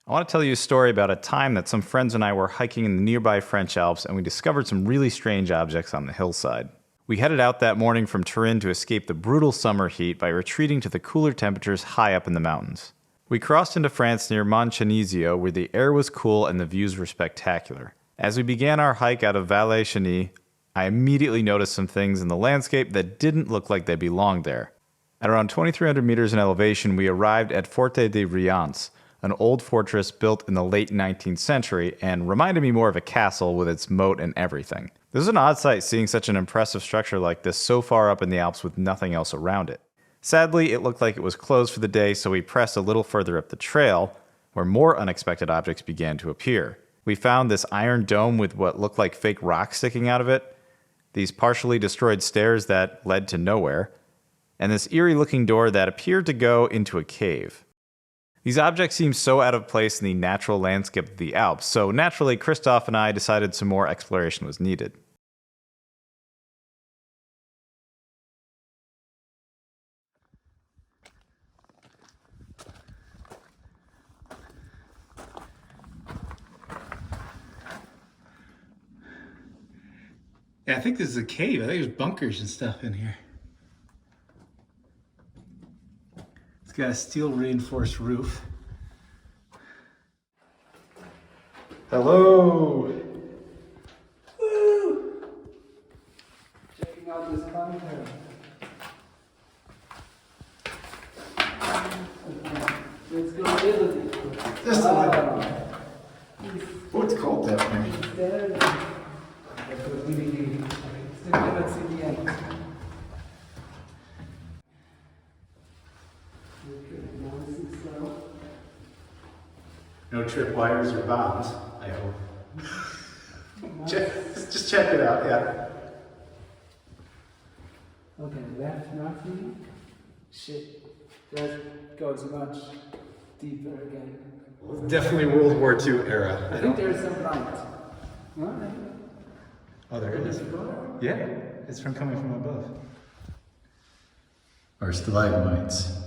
I want to tell you a story about a time that some friends and I were hiking in the nearby French Alps and we discovered some really strange objects on the hillside. We headed out that morning from Turin to escape the brutal summer heat by retreating to the cooler temperatures high up in the mountains. We crossed into France near Moncenisio, where the air was cool and the views were spectacular. As we began our hike out of Vallée Cheny, I immediately noticed some things in the landscape that didn't look like they belonged there. At around 2,300 meters in elevation, we arrived at Forte De Vriance, an old fortress built in the late 19th century and reminded me more of a castle with its moat and everything. This is an odd sight seeing such an impressive structure like this so far up in the Alps with nothing else around it. Sadly, it looked like it was closed for the day, so we pressed a little further up the trail, where more unexpected objects began to appear. We found this iron dome with what looked like fake rocks sticking out of it, these partially destroyed stairs that led to nowhere, and this eerie-looking door that appeared to go into a cave. These objects seemed so out of place in the natural landscape of the Alps, so naturally Christoph and I decided some more exploration was needed. Yeah, I think this is a cave. I think there's bunkers and stuff in here. It's got a steel reinforced roof. Hello! Woo! Checking out this bunker. Let's go a little bit. Just a little. What's called that thing? No tripwires or bombs, I hope. Just check it out, yeah. Okay, left nothing. Shit, that goes much deeper again. Definitely World War II era. I think there's some light. No? Oh, there it is. Yeah, it's from coming from above. Or stalagmites.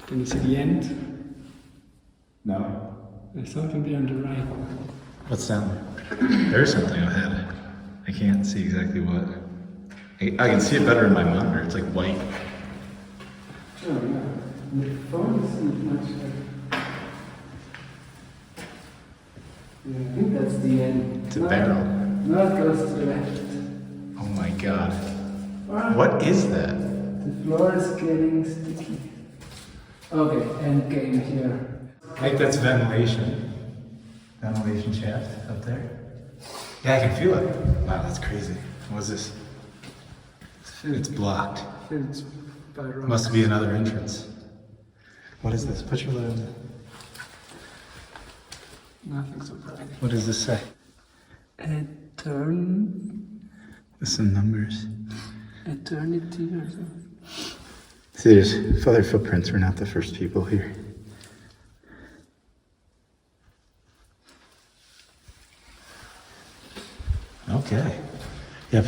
Can you see the end? No. There's something there on the right. What's down there? There's something ahead. I can't see exactly what. I can see it better in my monitor. It's like white. Oh, yeah. The phone isn't much like... Yeah, I think that's the end. It's a barrel. No, it goes to the left. Oh my god. What is that? The floor is getting sticky. Okay, end game here. I think that's ventilation. Ventilation shaft up there. Yeah, I can feel it. Wow, that's crazy. What is this? It's blocked. Filled by rocks. Must be another entrance. What is this? Put your lid on it. Nothing surprising. What does this say? There's some numbers. Eternity or something. See, there's other footprints. We're not the first people here. Okay. Yeah,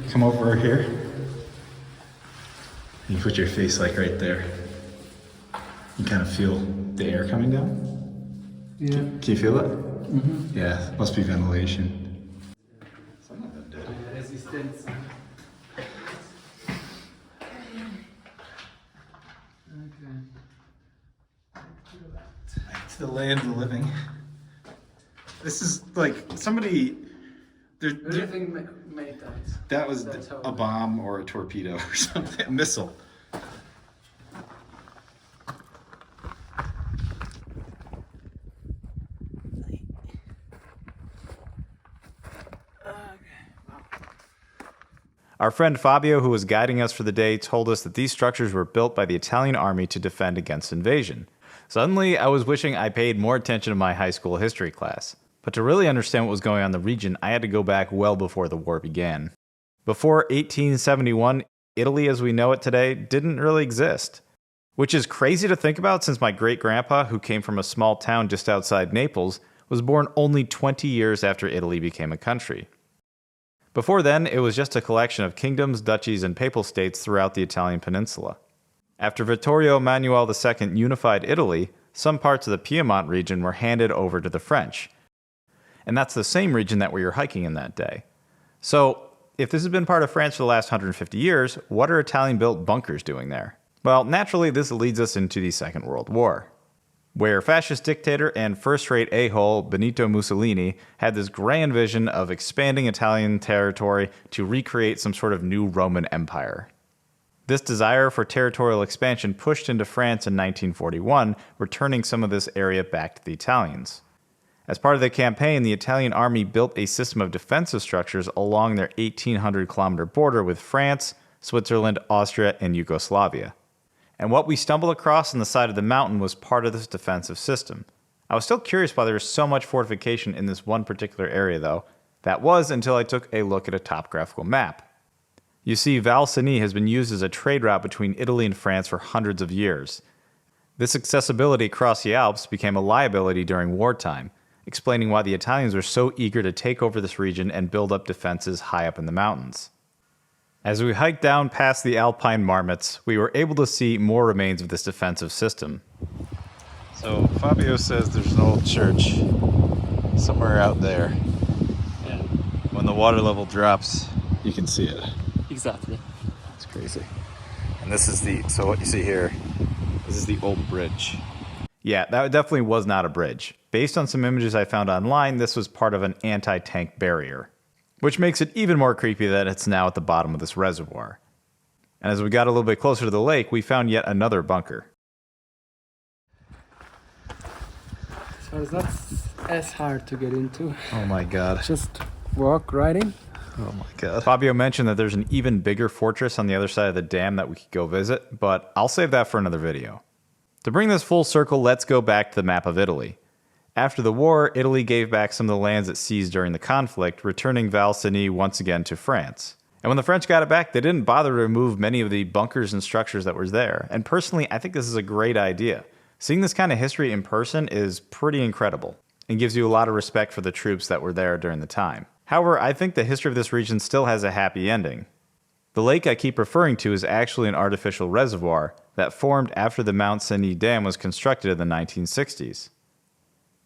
come over here. You put your face like right there. You kind of feel the air coming down. Yeah. Can you feel it? Mm-hmm. Yeah, must be ventilation. Some of them did. Resistance. It's the land of the living. This is like somebody. Everything made that. That was a bomb or a torpedo or something, a missile. Our friend Fabio, who was guiding us for the day, told us that these structures were built by the Italian army to defend against invasion. Suddenly, I was wishing I paid more attention to my high school history class. But to really understand what was going on in the region, I had to go back well before the war began. Before 1871, Italy as we know it today didn't really exist. Which is crazy to think about since my great-grandpa, who came from a small town just outside Naples, was born only 20 years after Italy became a country. Before then, it was just a collection of kingdoms, duchies, and papal states throughout the Italian peninsula. After Vittorio Emanuele II unified Italy, some parts of the Piedmont region were handed over to the French. And that's the same region that we were hiking in that day. So, if this has been part of France for the last 150 years, what are Italian-built bunkers doing there? Well, naturally, this leads us into the Second World War, where fascist dictator and first-rate a-hole Benito Mussolini had this grand vision of expanding Italian territory to recreate some sort of new Roman Empire. This desire for territorial expansion pushed into France in 1941, returning some of this area back to the Italians. As part of the campaign, the Italian army built a system of defensive structures along their 1,800-kilometer border with France, Switzerland, Austria, and Yugoslavia. And what we stumbled across on the side of the mountain was part of this defensive system. I was still curious why there was so much fortification in this one particular area, though. That was until I took a look at a topographical map. You see, Val Cenis has been used as a trade route between Italy and France for hundreds of years. This accessibility across the Alps became a liability during wartime, explaining why the Italians were so eager to take over this region and build up defenses high up in the mountains. As we hiked down past the Alpine marmots, we were able to see more remains of this defensive system. So Fabio says there's an old church somewhere out there. And when the water level drops, you can see it. Exactly. It's crazy. And this is so what you see here, this is the old bridge. Yeah, that definitely was not a bridge. Based on some images I found online, this was part of an anti-tank barrier, which makes it even more creepy that it's now at the bottom of this reservoir. And as we got a little bit closer to the lake, we found yet another bunker. So it's not as hard to get into. Oh my god. Just walk right in. Oh my god. Fabio mentioned that there's an even bigger fortress on the other side of the dam that we could go visit, but I'll save that for another video. To bring this full circle, let's go back to the map of Italy. After the war, Italy gave back some of the lands it seized during the conflict, returning Val Cenis once again to France. And when the French got it back, they didn't bother to remove many of the bunkers and structures that were there. And personally, I think this is a great idea. Seeing this kind of history in person is pretty incredible and gives you a lot of respect for the troops that were there during the time. However, I think the history of this region still has a happy ending. The lake I keep referring to is actually an artificial reservoir that formed after the Mount Cenis Dam was constructed in the 1960s.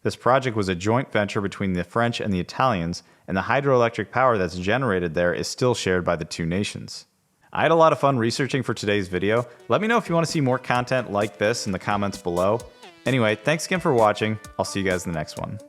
This project was a joint venture between the French and the Italians, and the hydroelectric power that's generated there is still shared by the two nations. I had a lot of fun researching for today's video. Let me know if you want to see more content like this in the comments below. Anyway, thanks again for watching. I'll see you guys in the next one.